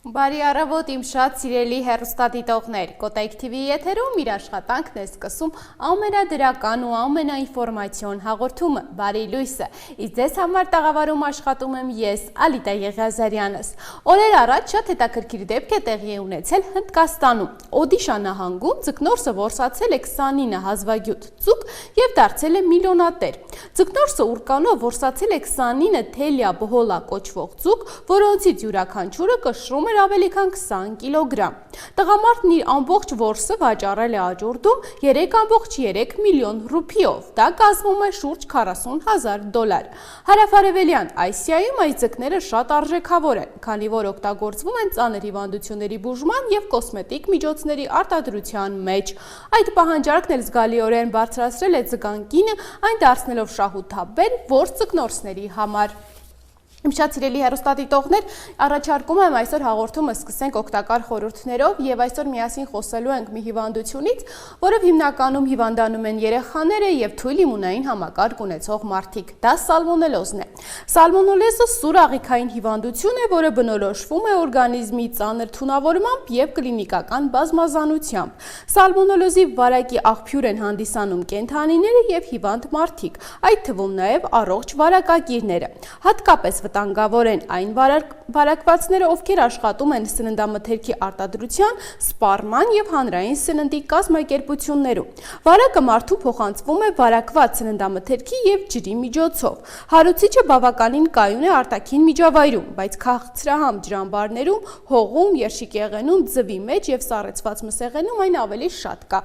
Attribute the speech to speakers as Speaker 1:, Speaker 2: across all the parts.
Speaker 1: Բարի առավոտ իմ շատ սիրելի հեռուստադիտողներ, Կոտայք TV եթերում իր աշխատանքն է սկսում ամենադրական ու ամենաինֆորմացիոն հաղորդումը Բարի լույսը։ Իսկ ձեզ համար տաղավարում աշխատում եմ ես, Ալիտա Եղիազարյանս։ Օրեր առաջ շատ հետաքրքիր դեպք է տեղի ունեցել Հնդկաստանում։ Օդիշա նահանգում ձկնորսը որսացել է 29 հազվագյուտ ձուկ եւ դարձել է միլիոնատեր։ Ձկնորսը ուրկանով որսացել է 29 թելյա բհոլա կոչվող ձուկ, որոնցից յուրաքանչյուրը կշռում ավելի քան 20 կիլոգրամ։ Տղամարդն իր ամբողջ որսը վաճառել է աճուրդում 3,3 միլիոն ռուփիով, դա կազմում է շուրջ $40,000։ Հարավարևելյան Ասիայում այս ձկները շատ արժեքավոր են, քանի որ օգտագործվում են ծանր հիվանդությունների բուժման եւ կոսմետիկ միջոցների արտադրության մեջ։ Այդ պահանջարկն էլ զգալիորեն բարձրացրել է ձկան կինը, այն դարձնելով շահութաբեր որս ձկնորսների համար։ Իմ շատ սիրելի հեռուստադիտողներ, առաջարկում եմ այսօր հաղորդումը սկսենք օգտակար խորհուրդներով եւ այսօր միասին խոսելու ենք մի հիվանդությունից, որով հիմնականում հիվանդանում են երեխաները եւ թույլ իմունային համակարգ ունեցող մարդիկ։ Դա սալմոնելոզն է։ Սալմոնելոզը սուր աղիքային հիվանդություն է, որը բնորոշվում է օրգանիզմի ծանր թունավորմամբ եւ կլինիկական բազմազանությամբ։ Սալմոնելոզի վարակի աղբյուր են հանդիսանում կենդանիները եւ հիվանդ մարդիկ, այդ թվում նաեւ առողջ վարակակիրները։ Հատկապես վտանգավոր են այն վարակվածները, ովքեր աշխատում են սննդամթերքի արտադրության, սպառման եւ հանրային սննդի կազմակերպություններում։ Վարակը մարդու փոխանցվում է վարակված սննդամթերքի եւ ջրի միջոցով։ Հարուցիչը բավականին կայուն է արտաքին միջավայրում, բայց քաղցրահամ ջրամբարներում, հողում, երշիկեղենում, ձվի մեջ եւ սառեցված մսեղենում այն ավելի շատ կա։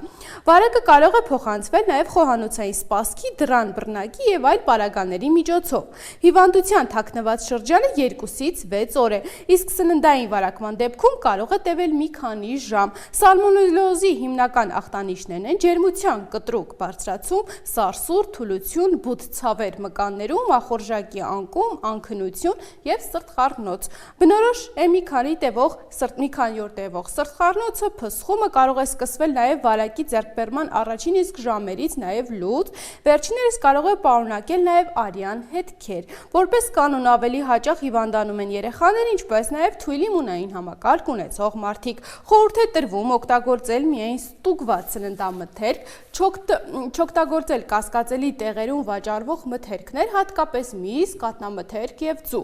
Speaker 1: Վարակը կարող է փոխանցվել նաեւ խոհանոցային սպասքի, դռան բռնակի եւ այլ պարագաների միջոցով։ Հիվանդության թաքնված շրջանը 2-ից 6 օր է, իսկ սննդային վարակման դեպքում կարող է տևել մի քանի ժամ։ Սալմոնելոզի հիմնական ախտանիշներն են ջերմության կտրուկ բարձրացում, սարսուռ, թուլություն, բութ ցավեր մկաններում, ախորժակի անկում, անքնություն եւ սրտխառնոց։ Բնորոշ է մի քանի օր տևող սրտխառնոցը, փսխումը կարող է սկսվել նաեւ վարակի ձեռքբերման առաջին իսկ ժամերից, նաեւ լուծ, վերջիններս կարող է պարունակել նաեւ արյան հետքեր։ Որպես կանոն ավելի հաճախ հիվանդանում են երեխաներ, ինչպես նաև թույլ իմունային համակարգ ունեցող մարդիկ։ Խորհուրդ է տրվում օգտագործել միայն ստուգված սննդամթերք, չօգտագործել կասկածելի տեղերում վաճառվող մթերքներ, հատկապես միս, կատնամթերք եւ ձու։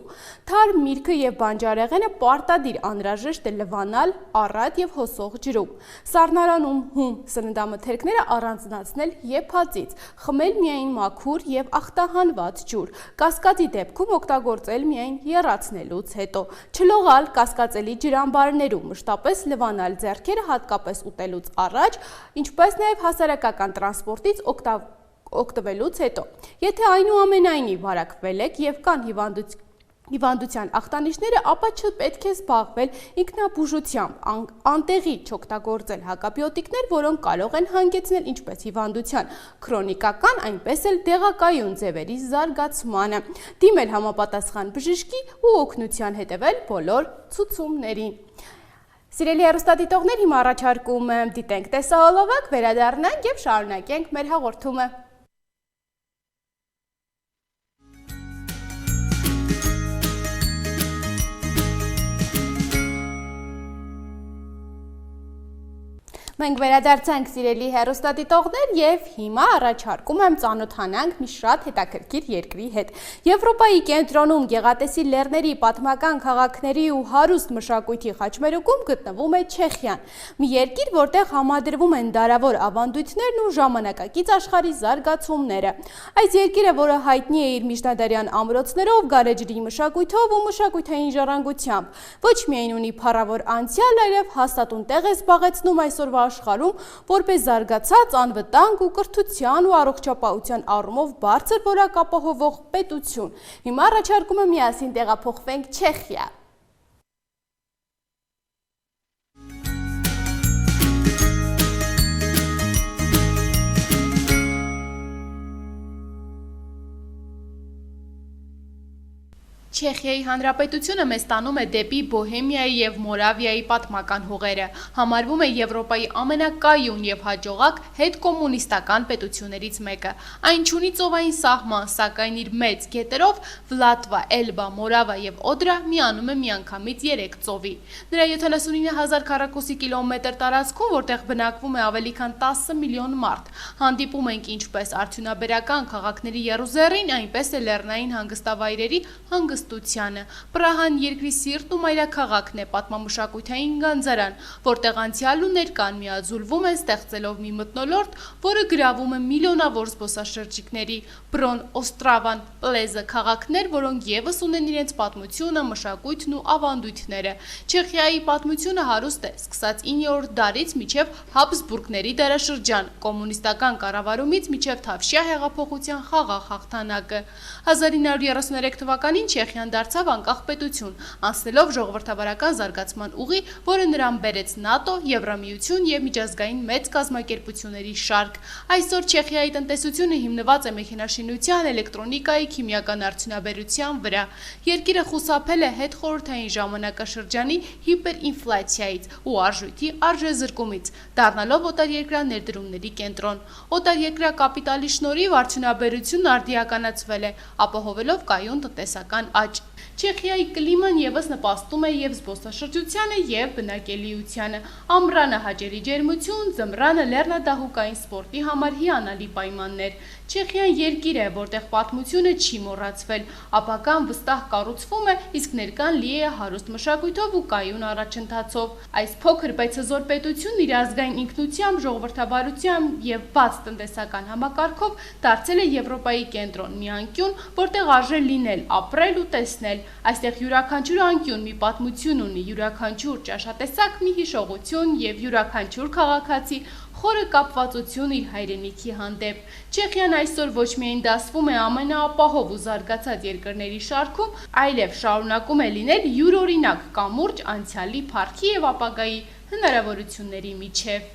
Speaker 1: Թարմ միրգը եւ բանջարեղենը պարտադիր անհրաժեշտ է լվանալ առատ եւ հոսող ջրում։ Սառնարանում հում սննդամթերքները առանձնացնել եփածից, խմել միայն մաքուր եւ ախտահանված ջուր։ Կասկածի դեպքում օգտագործել միայն եռացնելուց հետո, չլողալ կասկածելի ջրամբարներում, մշտապես լվանալ ձեռքերը հատկապես ուտելուց առաջ, ինչպես նաև հասարակական տրանսպորտից օգտվելուց հետո։ Եթե այնուամենայնիվ վարակվել եք եւ կան հիվանդության ախտանիշները, ապա չպետք է զբաղվել ինքնաբուժությամբ, անտեղի չօգտագործել հակաբիոտիկներ, որոնք կարող են հանգեցնել ինչպես հիվանդության քրոնիկական, այնպես էլ դեղակայուն ձևերի զարգացմանը, դիմել համապատասխան բժշկի ու օգնության հետևել բոլոր ցուցումներին։ Սիրելի հեռուստադիտողներ, հիմա առաջարկում եմ դիտենք տեսահոլովակ, վերադառնանք եւ շարունակենք մեր հաղորդումը։ Մենք վերադարձանք սիրելի հեռուստադիտողներ եւ հիմա առաջարկում եմ ծանոթանանք մի շատ հետաքրքիր երկրի հետ։ Եվրոպայի կենտրոնում գեղատեսիլ լեռների պատմական քաղաքների ու հարուստ մշակույթի խաչմերուկում գտնվում է Չեխիան, մի երկիր, որտեղ համադրվում են դարավոր ավանդույթներն ու ժամանակակից աշխարհի զարգացումները։ Այս երկիրը, որը հայտնի է իր միջնադարյան ամրոցներով, գարեջրի մշակույթով ու մշակութային ժառանգությամբ, ոչ միայն ունի փառավոր անցյալ, այլև հաստատուն տեղ է զբաղեցնում այսօրվա աշխարհում, որպես զարգացած, անվտանգ ու կրթության ու առողջապահության առումով բարձր որակ ապահովող պետություն։ Հիմա առաջարկում եմ միասին տեղափոխվենք Չեխիա։ Չեխիայի Հանրապետությունը մեզ տանում է դեպի Բոհեմիայի և Մորավիայի պատմական հողերը, համարվում է Եվրոպայի ամենակայուն և հաջողակ հետկոմունիստական պետություններից մեկը։ Այն չունի ծովային սահման, սակայն իր մեծ գետերով Վլատվա, Էլբա, Մորավա և Օդրա միանում է միանգամից 3 ծովի։ Նրա 79,000 քառակուսի կիլոմետր տարածքում, որտեղ բնակվում է ավելի քան 10 միլիոն մարդ, հանդիպում ենք ինչպես արդյունաբերական քաղաքների եռուզեռին, այնպես էլ լեռնային հանգստավայրերի հանգստությանը։ Պրահան երկրի սիրտն ու մայրաքաղաքն է, պատմամշակութային գանձարան, որտեղ անցյալն ու ներկան միաձուլվում են, ստեղծելով մի մթնոլորտ, որը գրավում է միլիոնավոր զբոսաշրջիկների։ Բրոն, Օստրավան, Պլեզը քաղաքներ, որոնք ևս ունեն իրենց պատմությունը, մշակույթն ու ավանդույթները։ Չեխիայի պատմությունը հարուստ է, սկսած 9-րդ դարից մինչև Հաբսբուրգների դարաշրջան, կոմունիստական կառավարումից մինչև Թավշյա հեղափոխության խաղաղ հաղթանակը։ 1933 թվականին Չեխիան դարձավ անկախ պետություն, անցնելով ժողովրդավարական զարգացման ուղի, որը նրան բերեց ՆԱՏՕ, Եվրամիություն և միջազգային մեծ կազմակերպությունների շարք։ Այսօր Չեխիայի տնտեսությունը հիմնված է մեքենաշինության, էլեկտրոնիկայի, քիմիական արդյունաբերության վրա։ Երկիրը խուսափել է հետխորհրդային ժամանակաշրջանի հիպերինֆլյացիայից ու արժույթի արժեզրկումից, դառնալով օտարերկրյա ներդրումների կենտրոն։ Օտարերկրյա կապիտալի շնորհիվ արդյունաբերությունն արդիականացվել է, ապահովելով կայուն տնտեսական աճ։ Չեխիայի կլիման ևս նպաստում է և զբոսաշրջությանը և բնակելիությանը։ Ամռանը հաճելի ջերմություն, ձմռանը լեռնադահուկային սպորտի համար հիանալի պայմաններ։ Չեխիան երկիր է, որտեղ պատմությունը չի մոռացվել, ապագան վստահ կառուցվում է, իսկ ներկան լի է հարուստ մշակույթով ու կայուն առաջընթացով։ Այս փոքր բայց հզոր պետությունն իր ազգային ինքնությամբ, ժողովրդավարությամբ և բաց տնտեսական համակարգով դարձել է Եվրոպայի կենտրոն, մի անկյուն, որտեղ արժե լինել, ապրել ու տեսնել։ Այստեղ յուրաքանչյուր անկյուն մի պատմություն ունի, յուրաքանչյուր ճաշատեսակ մի հիշողություն և յուրաքանչյուր քաղաքացի խորը կապվածություն իր հայրենիքի հանդեպ։ Չեխիան այսօր ոչ միայն դասվում է ամենաապահով ու զարգացած երկրների շարքում, այլև շարունակում է լինել յուրօրինակ կամուրջ անցյալի, փառքի և ապագայի հնարավորությունների միջև։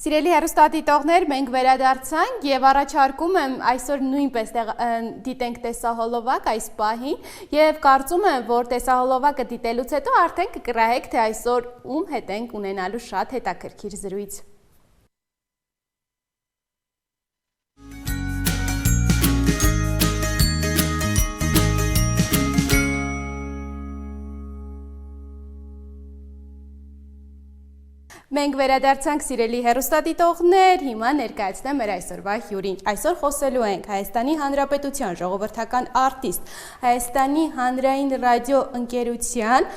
Speaker 1: Սիրելի հեռուստադիտողներ, մենք վերադարձանք և առաջարկում եմ այսօր նույնպես դիտենք տեսահոլովակ այս պահին և կարծում եմ, որ տեսահոլովակը դիտելուց հետո արդեն կկռահեք, թե այսօր ում հետ ենք ունենալու շատ հետաքրքիր զրույց։ Մենք վերադարձանք սիրելի հեռուստադիտողներ, հիմա ներկայացնեմ մեր այսօրվա հյուրին։ Այսօր խոսելու ենք Հայաստանի Հանրապետության ժողովրդական արտիստ, Հայաստանի հանրային ռադիո ընկերության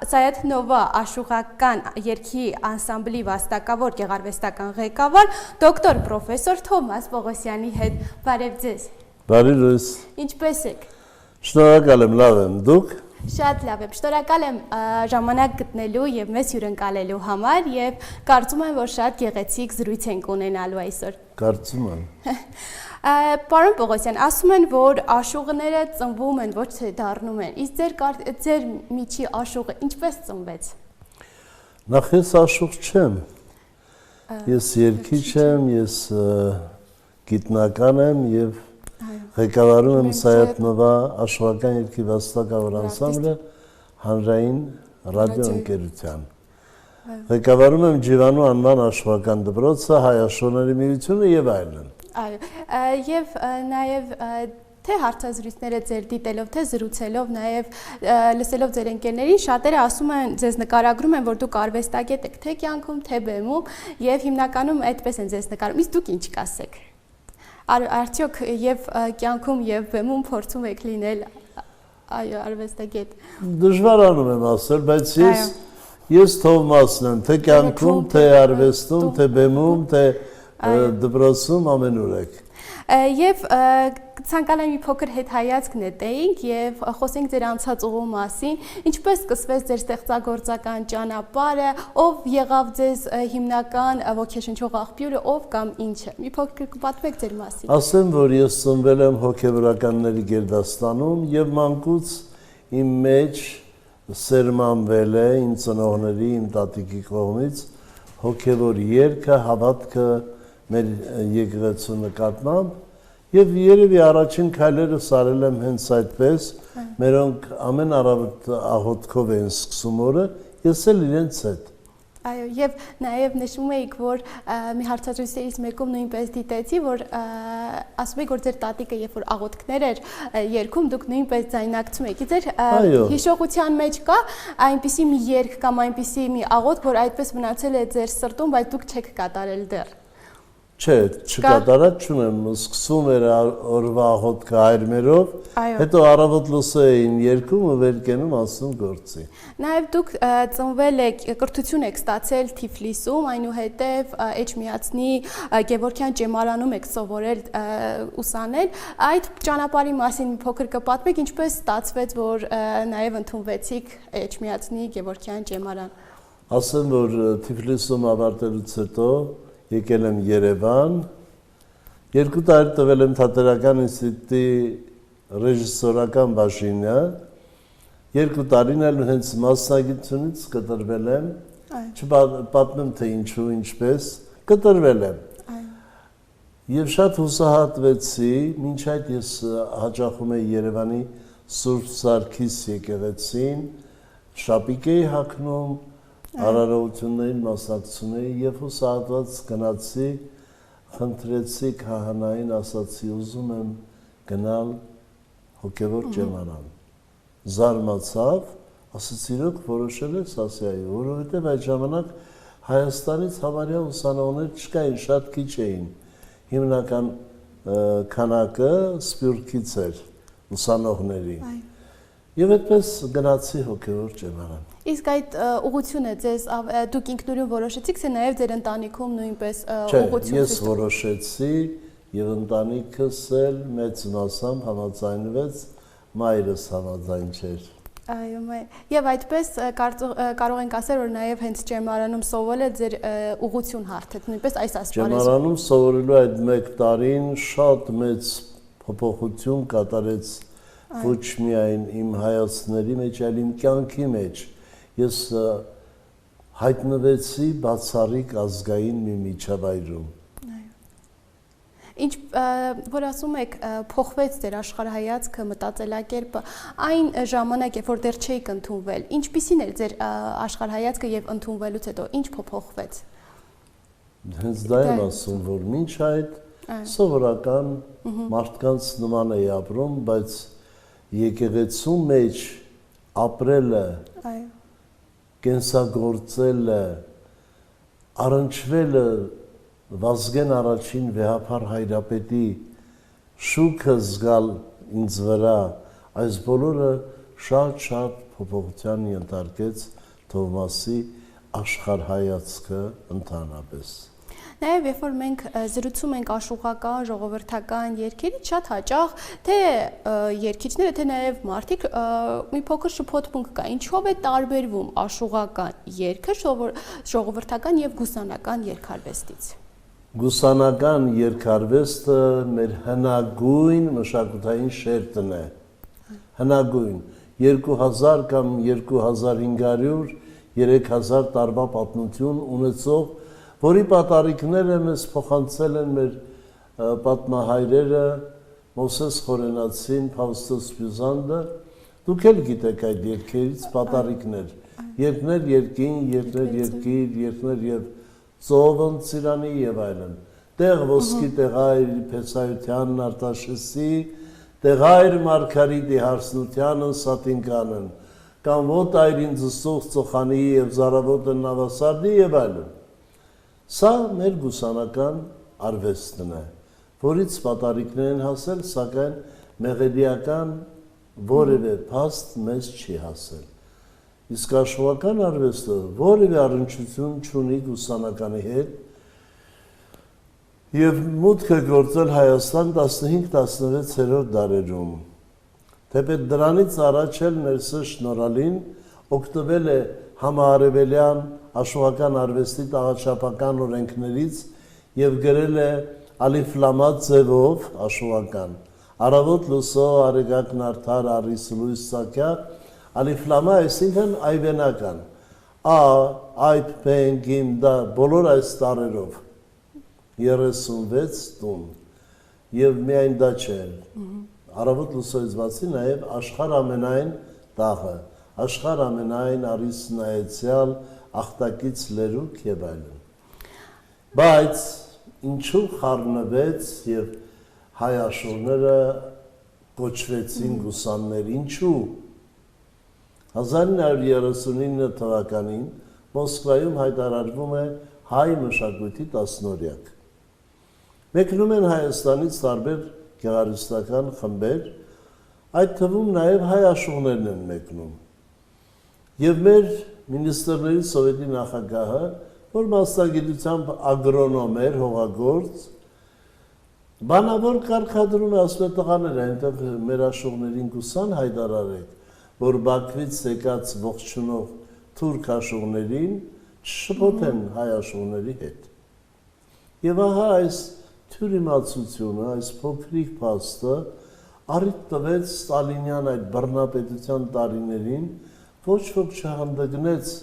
Speaker 1: Սայաթ Նովա աշխուղական երգի անսամբլի վաստակավոր գեղարվեստական ղեկավար դոկտոր պրոֆեսոր Թոմաս Պողոսյանի հետ։ Բարև ձեզ։
Speaker 2: Բարի լույս։
Speaker 1: Ինչպե՞ս եք։
Speaker 2: Շնորհակալ եմ, լավ եմ, դուք։
Speaker 1: Շատ լավ եմ, շնորհակալ եմ ժամանակ գտնելու և մեզ հյուրընկալելու համար և կարծում եմ, որ շատ գեղեցիկ զրույց ենք ունենալու այսօր։
Speaker 2: Կարծում եմ։
Speaker 1: Պարոն Պողոսյան, ասում են, որ աշուղները ծնվում են, ոչ թե դառնում են, իսկ ձեր միջի աշուղը ինչպես ծնվեց։
Speaker 2: Նախ ես աշուղ չեմ, ես երգիչ եմ, ես գիտնական եմ և ղեկավարում եմ Սայաթ Նովա աշխուղական երգի վաստակավոր անսամբլը հանրային ռադիո ընկերության։ Ղեկավարում եմ Ջիվանու անվան աշխուղական դպրոցը, Հայ աշուղների միությունը և այլն։
Speaker 1: Այո, և նաև թե հարցազրույցները ձեր դիտելով, թե զրուցելով, նաև լսելով ձեր ընկերներին, շատերը ասում են, ձեզ նկարագրում են, որ դուք արվեստագետ եք, թե կյանքում, թե բեմում, և հիմնականում այդպես են ձեզ նկարում, իսկ դուք ինչ կասեք։ Արդյոք և կյանքում և բեմում փորձում եք լինել արվեստագետ։
Speaker 2: Դժվարանում եմ ասել, բայց ես Թովմասն եմ, թե կյանքում, թե արվեստում, թե բեմում, թե դպրոցում ամենուր եք։
Speaker 1: Եվ ցանկանում մի փոքր հետ հայացք նետեինք եւ խոսենք ձեր անցած ուղու մասին, ինչպես սկսվեց ձեր ստեղծագործական ճանապարհը, ով եղավ ձեզ հիմնական ոգեշնչող աղբյուրը, ով կամ ինչը։ Մի փոքր կպատմեք ձեր մասին։
Speaker 2: Ասեմ, որ ես ծնվել եմ հոգեվորականների գերդաստանում եւ մանկուց իմ մեջ սերմանվել է իմ ծնողների, իմ տատիկի կողմից հոգեվոր երգը, հավատքը մեր եկեղեցու նկատմամբ եւ երևի առաջին քայլերը սարել եմ հենց այդպես, մերոնք ամեն առավոտ աղոթքով են սկսում օրը, ես էլ իրենց հետ։
Speaker 1: Այո, եւ նաեւ նշում եք, որ մի հարցազրույցից մեկում նույնպես դիտեցի, որ ասում եք, որ ձեր տատիկը երբ որ աղոթքներ էր երգում, դուք նույնպես ձայնակցում եք։ Ձեր հիշողության մեջ կա այնպիսի մի երգ կամ այնպիսի մի աղոթք, որ այդպես մնացել է ձեր սրտում, բայց դուք չեք կատարել դեռ։
Speaker 2: Չէ, չկատարած չունեմ, սկսում էր օրվա աղոթքը հայրմերով, հետո առավոտ լուսը էին երգում ու վեր կենում ասում գործի։
Speaker 1: Նաև դուք ծնվել եք, կրթություն եք ստացել Թիֆլիսում, այնուհետև Էջմիածնի Գևորգյան ճեմարանում եք սովորել ուսանել։ Այդ ճանապարհի մասին մի փոքր կպատմեք, ինչպես ստացվեց, որ նաև ընդունվեցիք Էջմիածնի Գևորգյան ճեմարան։
Speaker 2: Ասեմ, որ Թիֆլիսում ավարտելուց հետո եկել եմ Երևան, 2 տարի տվել եմ Թատերական ինստիտուտի ռեժիսորական բաժինը, 2 տարին էլ հենց մասնագիտությունից կտրվել եմ, չպատմեմ թե ինչու, ինչպես, կտրվել եմ։ Եվ շատ հուսահատվեցի, մինչ այդ ես հաճախում էի Երևանի Սուրբ Սարգիս եկեղեցին, շապիկ էի հագնում, արարողություններին մասնակցում էի եւ հուսահատված գնացի, խնդրեցի քահանային, ասացի ուզում եմ գնալ հոգևոր ճեմարան։ Զարմացավ, ասացի իրոք որոշել ես, ասի այո, որովհետեւ այդ ժամանակ Հայաստանից համարյա ուսանողներ չկային, շատ քիչ էին։ Հիմնական քանակը Սփյուռքից էր ուսանողների։ Եվ այդպես գնացի հոգևոր ճեմարան։
Speaker 1: Իսկ այդ ուղղությունը ձեզ դուք ինքնուրույն որոշեցիք, թե նաև ձեր ընտանիքում նույնպես ուղղություն։
Speaker 2: Չէ, ես որոշեցի եւ ընտանիքս էլ մեծ մասամբ համաձայնվեց, մայրս համաձայն չէր։
Speaker 1: Այո, եւ այդպես կարող ենք ասել, որ նաև հենց ճեմարանում սովորելը ձեր ուղղություն հարթեց, նույնպես այս ասպարեզում։
Speaker 2: Ճեմարանում սովորելու այդ 1 տարին շատ մեծ փոփոխություն կատարեց ոչ միայն իմ հայացքների մեջ, այլ իմ կյանքի մեջ։ Ես հայտնվեցի բացառիկ ազգային մի միջավայրում։
Speaker 1: Ինչ որ ասում եք, փոխվեց ձեր աշխարհայացքը, մտածելակերպը, այն ժամանակ, երբ որ դեռ չէիք ընդունվել, ինչպիսին էր ձեր աշխարհայացքը եւ ընդունվելուց հետո, ինչ փոփոխվեց։
Speaker 2: Հենց դա եմ ասում, որ մինչ այդ սովորական մարդկանց նման էի ապրում, բայց եկեղեցու մեջ ապրելը, կենսագործելը, առնչվելը Վազգեն առաջին վեհափառ հայրապետի շուքը զգալ ինձ վրա, այս բոլորը շատ փոփոխության ենթարկեց Թովմասի աշխարհայացքը ընդհանրապես։
Speaker 1: Նաև երբ որ մենք զրուցում ենք աշխուղական, ժողովրդական երգերից, շատ հաճախ թե երգիչները, թե նաև մարդիկ մի փոքր շփոթմունք կա, ինչով է տարբերվում աշխուղական երգը ժողովրդական եւ գուսանական երգարվեստից։
Speaker 2: Գուսանական երգարվեստը մեր հնագույն մշակութային շերտն է։ Հնագույն 2000 կամ 2500, 3000 տարվա պատմություն ունեցող, որի պատառիկները մեզ փոխանցել են մեր պատմահայրերը Մովսես Խորենացին, Ֆավստոս Բյուզանդը, դուք էլ գիտեք այդ երգերից պատառիկներ, երգներ երկին, երգներ երկիր, երգներ եւ ծովն Ծիրանի եւ այլն։ Տեղ ոսկի տեղայր Փեսայությանն Արտաշեսի, տեղայր Մարգարիտի Հարսնությանն Սատինկանն, կամ ոտ այրին Ձսող Ծոխանի եւ Զարավոտը Նավասարդի եւ այլն։ Սա մեր գուսանական արվեստն է, որից պատառիկներ են հասել, սակայն մեղեդիական որևէ փաստ մեզ չի հասել։ Իսկ աշխուղական արվեստը որևէ առնչություն չունի գուսանականի հետ, Եվ մուտքը գործել Հայաստան 15-16-րդ դարերում։ Թեպետ դրանից առաջ էլ ներսը շնորհալին օգտվել է համաարևելյան աշխուհական արվեստի տաղաչափական օրենքներից եւ գրել է ալիֆլամա ձևով աշխուհական։ Արավոտ լուսո արեգակն արդար առիս լույս սակյա ալիֆլամա այսինքն այվենական։ Ա, այբ, պեն, գիմ, դա բոլոր այս տարերով 36 տուն եւ միայն դա չէ։ Արավոտ լուսոից բացի նաեւ աշխարհ ամենայն տաղը, աշխարհ ամենայն առիս նայեցյալ ախտակից լերուկ եւ այլն։ Բայց ինչու խառնվեց եւ հայ աշուրները կոչվեցին գուսաններ, ինչու 1939 թվականին Մոսկվայում հայտարարվում է հայ մշակույթի տասնօրյակ։ Մեկնում են Հայաստանից տարբեր գեղարվեստական խմբեր, այդ թվում նաև հայ աշուղներն են մեկնում։ Եվ մեր մինիստրների սովետի նախագահը, որ մասնագիտությամբ ագրոնոմ էր, հողագործ, բանավոր կարգադրում է, ասում է տղաներ, այնտեղ մեր աշուղներին կուսան հայտարարեք, որ Բաքվից եկած ողջունող թուրք աշուղներին չշփոթեն հայ աշուղների հետ։ Եվ ահա այս թյուրիմացությունը, այս փոքրիկ փաստը առիթ տվեց Ստալինյան այդ բռնապետության տարիներին, ոչ ոք չհանդգնեց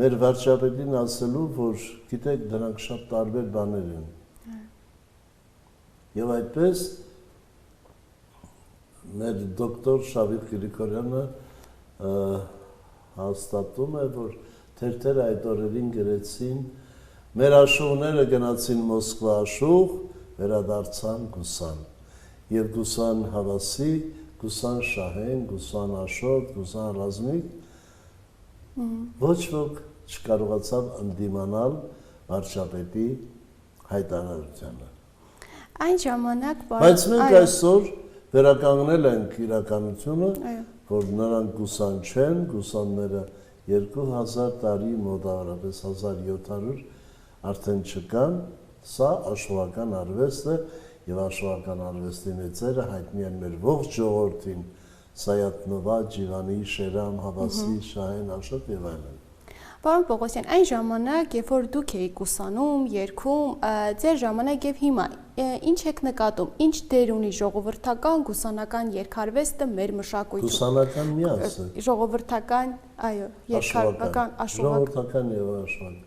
Speaker 2: մեր վարչապետին ասելու, որ գիտեք, դրանք շատ տարբեր բաներ են։ Եվ այդպես մեր դոկտոր Շավիղ Գրիգորյանը հաստատում է, որ թերթերը այդ օրերին գրեցին, մեր աշուղները գնացին Մոսկվա աշուղ, վերադարձան գուսան, եւ գուսան հավասի, գուսան շահեն, գուսան աշոտ, գուսան ռազմիկ, ոչ ոք չկարողացավ ընդդիմանալ վարչապետի հայտարարությանը։
Speaker 1: Այն ժամանակ
Speaker 2: բայց մենք այսօր վերականգնել ենք իրականությունը, որ նրանք գուսան չեն, գուսանները 2000 տարի մոտավորապես 1700 արդեն չկան, սա աշխուհական արվեստ է եւ աշխուհական արվեստի մեծերը հայտնի են մեր ողջ ժողովրդին, Սայաթնովա, Ջիվանի, Շերամ, Հավասի, Շահեն, Աշոտ եւ այլն։
Speaker 1: Պարոն Պողոսյան, այն ժամանակ, երբ որ դուք էիք ուսանում, երգում, ձեր ժամանակ եւ հիմա ինչ եք նկատում, ինչ դեր ունի ժողովրդական գուսանական երգարվեստը մեր մշակույթում։
Speaker 2: Գուսանական մի ասեք։
Speaker 1: Ժողովրդական, այո, երգարվական,
Speaker 2: ժողովրդական եւ աշխուհական։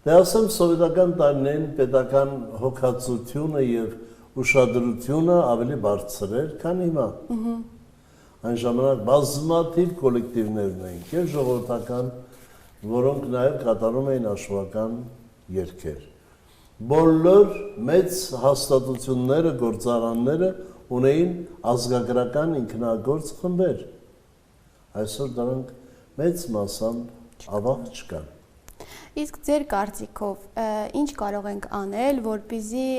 Speaker 2: Դե ասեմ, սովետական տարիներին պետական հոգացությունը եւ ուշադրությունը ավելի բարձր էր, քան հիմա։ Այն ժամանակ բազմաթիվ կոլեկտիվներ ունեին, եւ ժողովրդական, որոնք նաև կատարում էին աշխուհական երգեր։ Բոլոր մեծ հաստատությունները, գործարանները ունեին ազգագրական ինքնագործ խմբեր։ Այսօր դրանք մեծ մասամբ ավաղ չկան։
Speaker 1: Իսկ ձեր կարծիքով ինչ կարող ենք անել, որպեսզի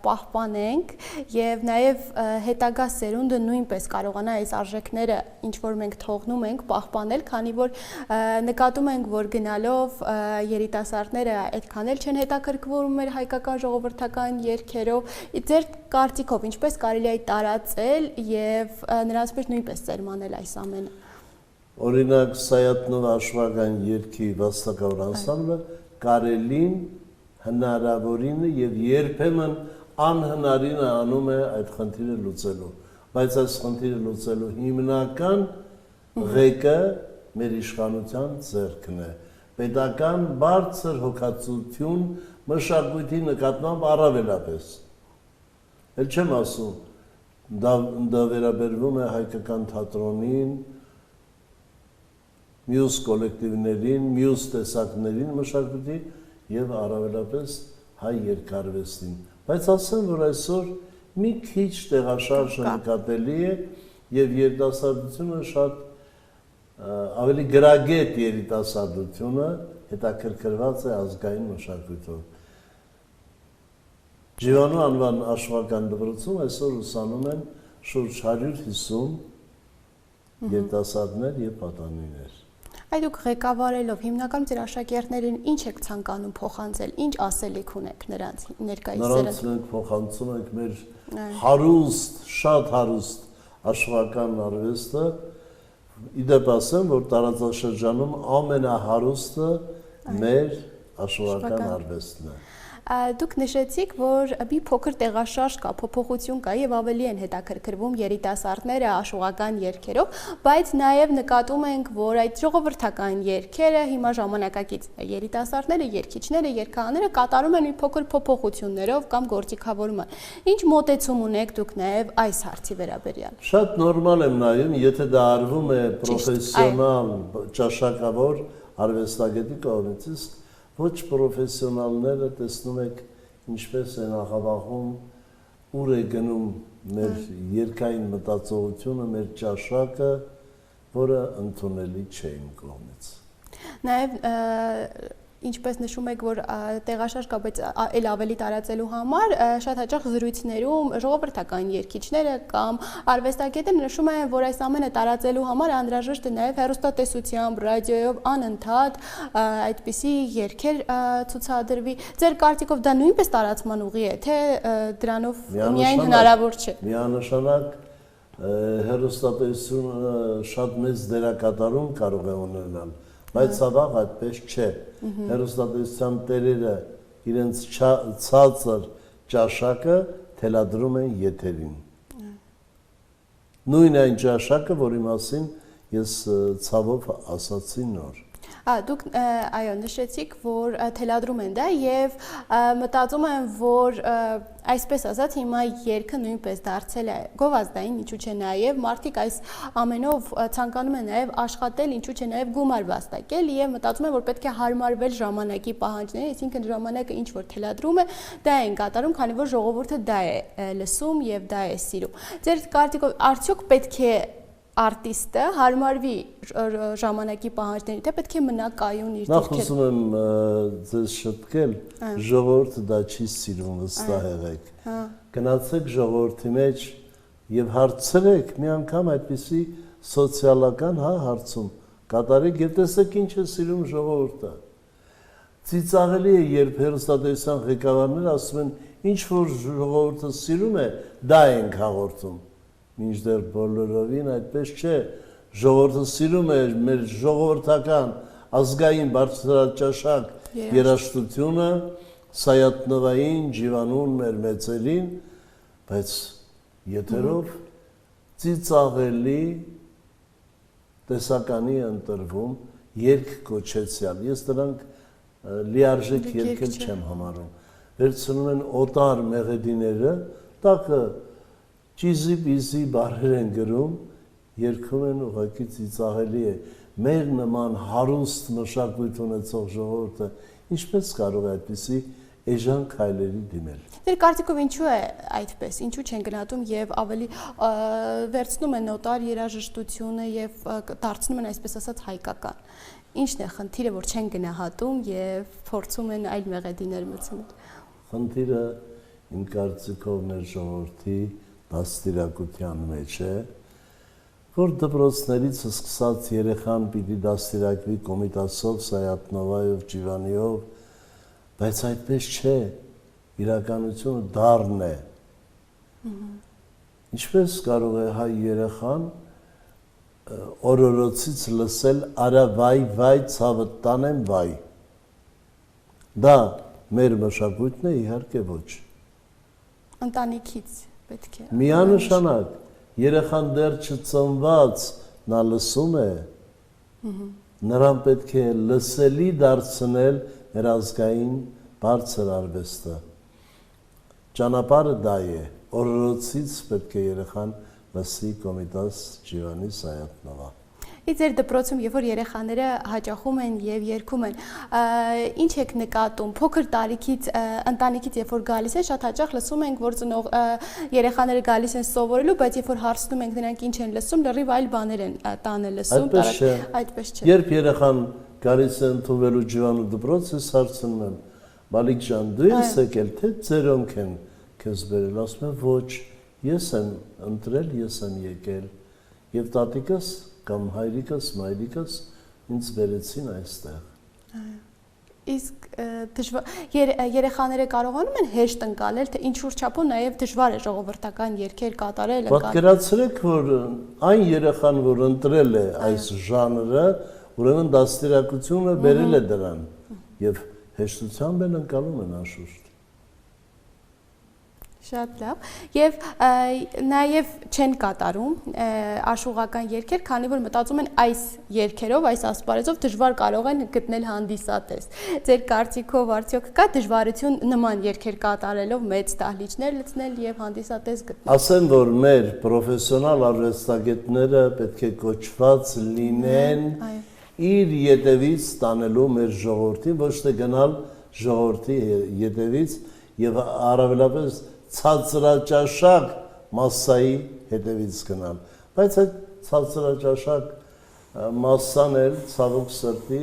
Speaker 1: պահպանենք եւ նաեւ հետագա սերունդը նույնպես կարողանա այս արժեքները, ինչ որ մենք թողնում ենք, պահպանել, քանի որ նկատում ենք, որ գնալով երիտասարդները այդքան էլ չեն հետաքրքվում մեր հայկական ժողովրդական երգերով։ Ձեր կարծիքով ինչպես կարելի է տարածել եւ նրանց մեջ նույնպես սերմանել այս ամենը։
Speaker 2: Օրինակ Սայաթնով աշխուհական երգի վաստակավոր անսամբլը կարելին, հնարավորինը եւ երբեմն անհնարինը անում է այդ խնդիրը լուծելու, բայց այս խնդիրը լուծելու հիմնական ղեկը մեր իշխանության ձեռքն է։ Պետական բարձր հոգացություն մշակույթի նկատմամբ առավելապես։ Էլ չեմ ասում, դա վերաբերվում է հայկական թատրոնին, մյուս կոլեկտիվներին, մյուս տեսակներին մշակույթի եւ առավելապես հայ երգարվեստին։ Բայց ասեմ, որ այսօր մի քիչ տեղաշարժը նկատելի է եւ երիտասարդությունը շատ ավելի գրագետ երիտասարդությունը հետաքրքրված է ազգային մշակույթով։ Ջիվանու անվան աշխուհական դպրոցում այսօր ուսանում են շուրջ 150 երիտասարդներ եւ պատանիներ։
Speaker 1: Այդ դուք ղեկավարելով հիմնականում ձեր աշակերտներին ինչ եք ցանկանում փոխանցել, ինչ ասելիք ունեք նրանց ներկայիս
Speaker 2: Նրանց մենք փոխանցում ենք մեր հարուստ, շատ հարուստ աշխարհական արվեստը, իդեպ ասեմ, որ տարածաշրջանում ամենահարուստը մեր աշխարհական արվեստն է։
Speaker 1: Դուք նշեցիք, որ մի փոքր տեղաշարժ կա, փոփոխություն կա եւ ավելի են հետաքրքրվում երիտասարդները աշխուղական երգերով, բայց նաեւ նկատում ենք, որ այդ ժողովրդական երգերը հիմա ժամանակակից երիտասարդները, երգիչները, երգահանները կատարում են մի փոքր փոփոխություններով կամ գործիքավորման։ Ինչ մոտեցում ունեք դուք նաեւ այս հարցի վերաբերյալ։
Speaker 2: Շատ նորմալ եմ նայում, եթե դա արվում է պրոֆեսիոնալ, ճաշակավոր արվեստագետի կողմից, ոչ պրոֆեսիոնալները տեսնում եք ինչպես են աղավաղում, ուր է գնում մեր երկային մտածողությունը, մեր ճաշակը, որը ընդունելի չէ իմ կողմից։
Speaker 1: Նաև ինչպես նշում եք, որ տեղաշարժ կա, բայց այլ ավելի տարածելու համար շատ հաճախ զրույցներում ժողովրդական երգիչները կամ արվեստագետները նշում են, որ այս ամենը տարածելու համար անհրաժեշտ է նաև հեռուստատեսությամբ, ռադիոյով անընդհատ այդպիսի երգեր ցուցադրվի։ Ձեր կարծիքով դա նույնպես տարածման ուղի է, թե դրանով միայն հնարավոր չէ։
Speaker 2: Միանշանակ հեռուստատեսությունը շատ մեծ դերակատարում կարող է ունենալ, բայց ցավոք այդպես չէ։ Հեռուստատեսության տերերը իրենց ցածր ճաշակը թելադրում են եթերին։ Նույն այն ճաշակը, որի մասին ես ցավով ասացի նոր։
Speaker 1: Դուք այո նշեցիք, որ թելադրում են դա եւ մտածում եմ, որ այսպես ասած հիմա երգը նույնպես դարձել է գովազդային, ինչու՞ չէ նաեւ մարդիկ այս ամենով ցանկանում են նաեւ աշխատել, ինչու՞ չէ նաեւ գումար վաստակել եւ մտածում եմ, որ պետք է հարմարվել ժամանակի պահանջներին, այսինքն ժամանակը ինչ որ թելադրում է, դա են կատարում, քանի որ ժողովուրդը դա է լսում եւ դա է սիրում։ Ձեր կարծիքով արդյոք պետք է արտիստը հարմարվի ժամանակի պահանջներին, թե պետք է մնա կայուն իր
Speaker 2: դիրքերը։ Նախ ուզում եմ ձեզ շտկել, ժողովուրդը դա չի սիրում, վստահ եղեք։ Գնացեք ժողովրդի մեջ եւ հարցրեք մի անգամ այդպիսի սոցիալական հարցում, կատարեք եւ տեսեք ինչ է սիրում ժողովուրդը։ Ծիծաղելի է, երբ հեռուստատեսության ղեկավարները ասում են, ինչ որ ժողովուրդը սիրում է, դա ենք հաղորդում։ Մինչդեռ բոլորովին այդպես չէ, ժողովուրդը սիրում է մեր ժողովրդական ազգային բարձրաճաշակ երաժշտությունը, Սայաթնովային, Ջիվանուն մեր մեծերին, բայց եթերով ծիծաղելի տեսականի ընտրվում երգ կոչեցյալ։ Ես դրանք լիարժեք երգել չեմ համարում։ Վերցնում են օտար մեղեդիները, տակը ճիզի-բիզի բառեր են գրում, երգում են ուղղակի ծիծաղելի է։ Մեր նման հարուստ մշակույթ ունեցող ժողովուրդը ինչպես կարող է այդպիսի էժան քայլերի դիմել։
Speaker 1: Ձեր կարծիքով ինչու է այդպես, ինչու չեն գնահատում եւ ավելի վերցնում են օտար երաժշտությունը եւ դարձնում են այսպես ասած հայկական։ Ինչն է խնդիրը, որ չեն գնահատում եւ փորձում են այլ մեղեդիներ մտցնել։
Speaker 2: Խնդիրը իմ կարծիքով մեր ժողովրդի դաստիարակության մեջ է, որ դպրոցներից սկսած երեխան պիտի դաստիարակվի Կոմիտասով, Սայաթնովայով, Ջիվանիով, բայց այդպես չէ, իրականությունը դառն է։ Ինչպես կարող է հայ երեխան օրորոցից լսել արա վայ, վայ, ցավը տանեմ վայ։ Դա մեր մշակույթն է, իհարկե ոչ։
Speaker 1: Ընտանիքից պետք է։
Speaker 2: Միանշանակ, երեխան դեռ չծնված նա լսում է, նրան պետք է լսելի դարձնել մեր ազգային բարձր արվեստը։ Ճանապարհը դա է, օրորոցից պետք է երեխան լսի Կոմիտաս, Ջիվանի, Սայաթնովա։
Speaker 1: Ձեր դպրոցում, երբ որ երեխաները հաճախում են եւ երգում են, ինչ եք նկատում, փոքր տարիքից ընտանիքից երբ որ գալիս են, շատ հաճախ լսում ենք, որ ծնող երեխաները գալիս են սովորելու, բայց երբ որ հարցնում ենք նրանք ինչ են լսում, լրիվ այլ բաներ են տանը լսում, այդպես չէ։
Speaker 2: Երբ երեխան գալիս է ընդունվելու Ջիվանու դպրոց, ես հարցնում եմ. «Բալիկ ջան, դու ես եկել, թե ծերոնք են քեզ բերել»։ Ասում եմ. «Ոչ, ես եմ ընտրել, ես եմ եկել»։ Եվ տատիկս կամ հայրիկս, մայրիկս ինձ բերեցին այստեղ։
Speaker 1: Իսկ երեխաները կարողանում են հեշտ ընկալել, թե ինչ-որ չափով նաև դժվար է ժողովրդական երգեր կատարել։
Speaker 2: Պատկերացրեք, որ այն երեխան, որ ընտրել է այս ժանրը, ուրեմն դաստիարակությունը բերել է դրան եւ հեշտությամբ են ընկալում են անշուշտ։
Speaker 1: Շատ լավ։ Եվ նաև չեն կատարում աշխուղական երգեր, քանի որ մտածում են այս երգերով, այս ասպարեզով դժվար կարող են գտնել հանդիսատես։ Ձեր կարծիքով արդյոք կա դժվարություն նման երգեր կատարելով մեծ դահլիճներ լցնել եւ հանդիսատես գտնել։
Speaker 2: Ասեմ, որ մեր պրոֆեսիոնալ արվեստագետները պետք է կոչված լինեն իր ետևից տանելու մեր ժողովրդին, ոչ թե գնալ ժողովրդի ետևից եւ առավելապես ցածրաճաշակ մասսայի հետևից գնալ, բայց այդ ցածրաճաշակ մասսան էլ ցավոք սրտի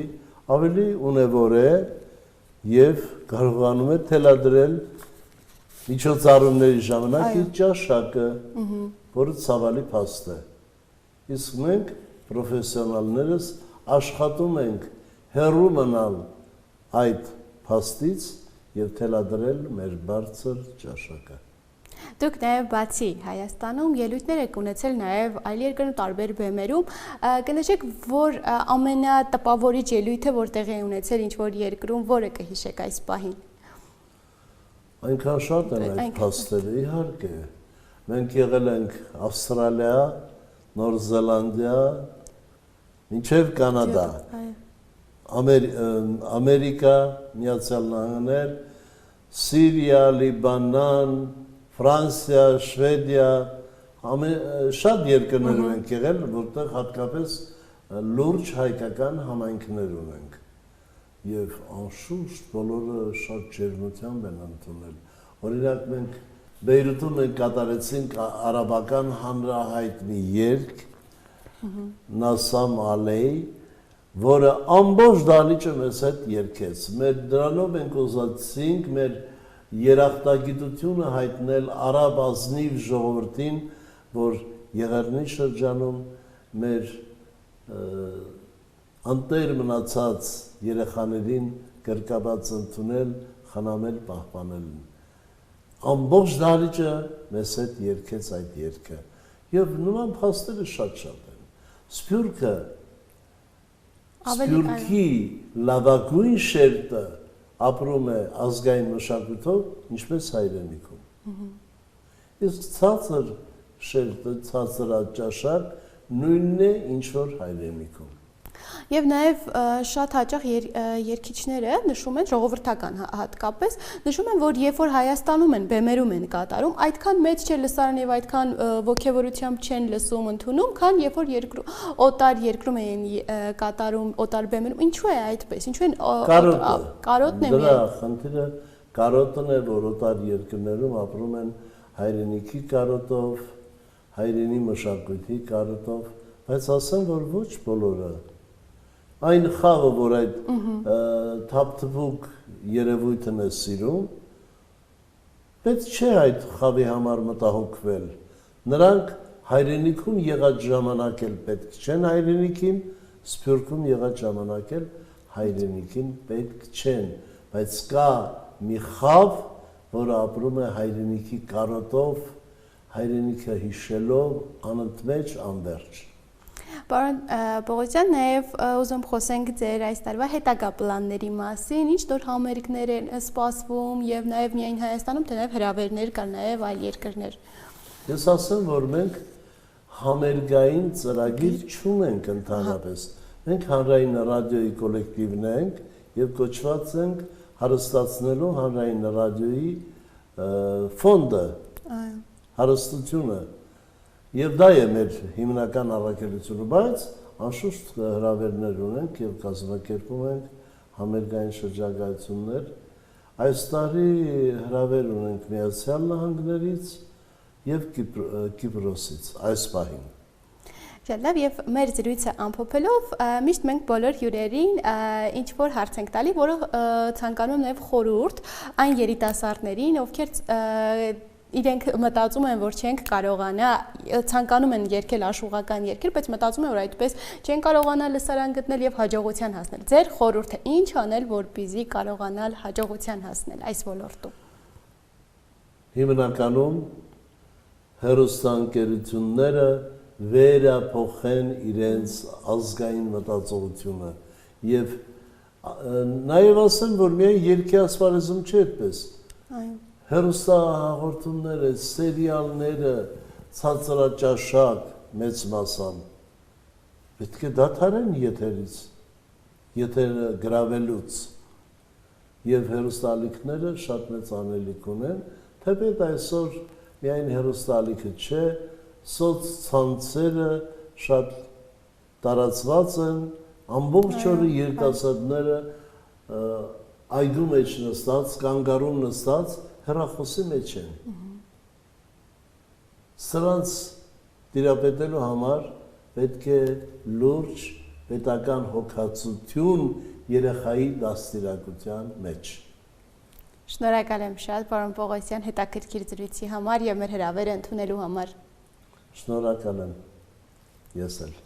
Speaker 2: ավելի ունևոր է եւ կարողանում է թելադրել միջոցառումների ժամանակ իր ճաշակը, որը ցավալի փաստ է։ Իսկ մենք պրոֆեսիոնալներս աշխատում ենք հեռու մնալ այդ փաստից եւ թելադրել մեր բարձր ճաշակը։
Speaker 1: Դուք նաև բացի Հայաստանում ելույթներ եք ունեցել նաև այլ երկրներում տարբեր բեմերում, կնշեք, որ ամենատպավորիչ ելույթը որտեղ է ունեցել ինչ-որ երկրում, որը կհիշեք այս պահին։
Speaker 2: Այնքան շատ են այդ փաստերը, իհարկե։ Մենք եղել ենք Ավստրալիա, Նոր Զելանդիա, մինչև Կանադա, Ամերիկա, Միացյալ Նահանգներ, Սիրիա, Լիբանան, Ֆրանսիա, Շվեդիա, շատ երկրներ ենք եղել, որտեղ հատկապես լուրջ հայկական համայնքներ ունենք։ Եվ անշուշտ բոլորը շատ ջերմությամբ են ընդունել։ Օրինակ մենք Բեյրութում մենք կատարեցինք արաբական հանրահայտ մի երգ, Նասամ Ալեյ, որը ամբողջ դահլիճը մեզ հետ երգեց։ Մեր դրանով ենք ուզեցինք մեր երախտագիտությունը հայտնել արաբ ազնիվ ժողովրդին, որ Եղեռնի շրջանում մեր անտեր մնացած երեխաներին կրկաբաց ընդունել, խնամել, պահպանել։ Ամբողջ դահլիճը մեզ հետ երգեց այդ երգը։ Եվ նման փաստերը շատ-շատ են։ Սփյուռքը Սփյուռքի լավագույն շերտը ապրում է ազգային մշակույթով, ինչպես հայրենիքում։ Իսկ ցածր շերտը, ցածրաճաշակ նույնն է, ինչ որ հայրենիքում։
Speaker 1: Եվ նաև շատ հաճախ երգիչները նշում են, ժողովրդական հատկապես, նշում են, որ երբ որ Հայաստանում են, բեմերում են կատարում, այդքան մեծ չէ լսարան եւ այդքան ոգևորությամբ չեն լսում, ընդունում, քան երբ որ օտար երկրում են կատարում, օտար բեմերում, ինչու է այդպես, ինչու են կարոտն է։
Speaker 2: Դրա խնդիրը կարոտն է, որ օտար երկրներում ապրում են հայրենիքի կարոտով, հայրենի մշակույթի կարոտով, բայց ասեմ, որ ոչ բոլորը այն խաղը, որ այդ թափթփուկ երևույթն է սիրում, պետք չէ այդ խաղի համար մտահոգվել։ Նրանք հայրենիքում եղած ժամանակ էլ պետք չեն հայրենիքին, Սփյուռքում եղած ժամանակ էլ հայրենիքին պետք չեն, բայց կա մի խաղ, որը ապրում է հայրենիքի կարոտով, հայրենիքը հիշելով, անընդմեջ անվերջ։
Speaker 1: Պարոն Պողոսյան, նաև ուզում խոսենք ձեր այս տարվա հետագա պլանների մասին, ինչ նոր համերգներ են սպասվում եւ նաև միայն Հայաստանում, թե նաև հրավերներ կան նաև այլ երկրներ։
Speaker 2: Ես ասեմ, որ մենք համերգային ծրագիր չունենք ընդհանրապես։ Մենք հանրային ռադիոյի կոլեկտիվն ենք եւ կոչված ենք հարստացնելու հանրային ռադիոյի ֆոնդը, հարստությունը։ Եվ դա է մեր հիմնական առաքելությունը, բայց անշուշտ հրավերներ ունենք եւ կազմակերպում ենք համերգային շրջագայություններ։ Այս տարի հրավեր ունենք Միացյալ Նահանգներից եւ Կիպրոսից այս պահին։
Speaker 1: Շատ լավ, եւ մեր զրույցը ամփոփելով միշտ մենք բոլոր հյուրերին ինչ որ հարց ենք տալի, որը ցանկանում եմ նաեւ խորհուրդ այն երիտասարդներին, ովքեր իրենք մտածում են, որ չենք կարողանա, ցանկանում են երգել աշուղական երգեր, բայց մտածում են, որ այդպես չեն կարողանա լսարան գտնել եւ հաջողության հասնել։ Ձեր խորհուրդը ինչ անել, որպեսզի կարողանալ հաջողության հասնել այս ոլորտում։
Speaker 2: Հիմնականում հեռուստաընկերությունները վերափոխեն իրենց ազգային մտածողությունը եւ նաեւ ասեմ, որ միայն երգի ասպարեզում չէ այդպես։ Հեռուստահաղորդումները, սերիալները, ցածրաճաշակ մեծ մասամբ պետք է դադարեն եթերից, եթերը գրավելուց եւ հեռուստալիքները շատ մեծ անելիք ունեն, թեպետ այսօր միայն հեռուստալիքը չէ, սոցցանցերը շատ տարածված են, ամբողջ օրը երիտասարդները այգու մեջ նստած, կանգառում նստած հեռախոսի մեջ են։ Սրանց տիրապետելու համար պետք է լուրջ պետական հոգացություն երեխայի դաստիարակության մեջ։
Speaker 1: Շնորհակալ եմ շատ, պարոն Պողոսյան, հետաքրքիր զրույցի համար եւ մեր հրավերը ընդունելու համար։
Speaker 2: Շնորհակալ եմ։ Ես էլ։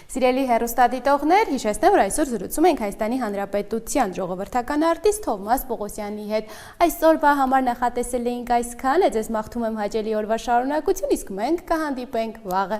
Speaker 1: Սիրելի հեռուստադիտողներ, հիշեցնեմ, որ այսօր զրուցում ենք Հայաստանի Հանրապետության ժողովրդական արտիստ Թովմաս Պողոսյանի հետ։ Այսօրվա համար նախատեսել էինք այսքանը, ձեզ մաղթում եմ հաճելի օրվա շարունակություն, իսկ մենք կհանդիպենք վաղը։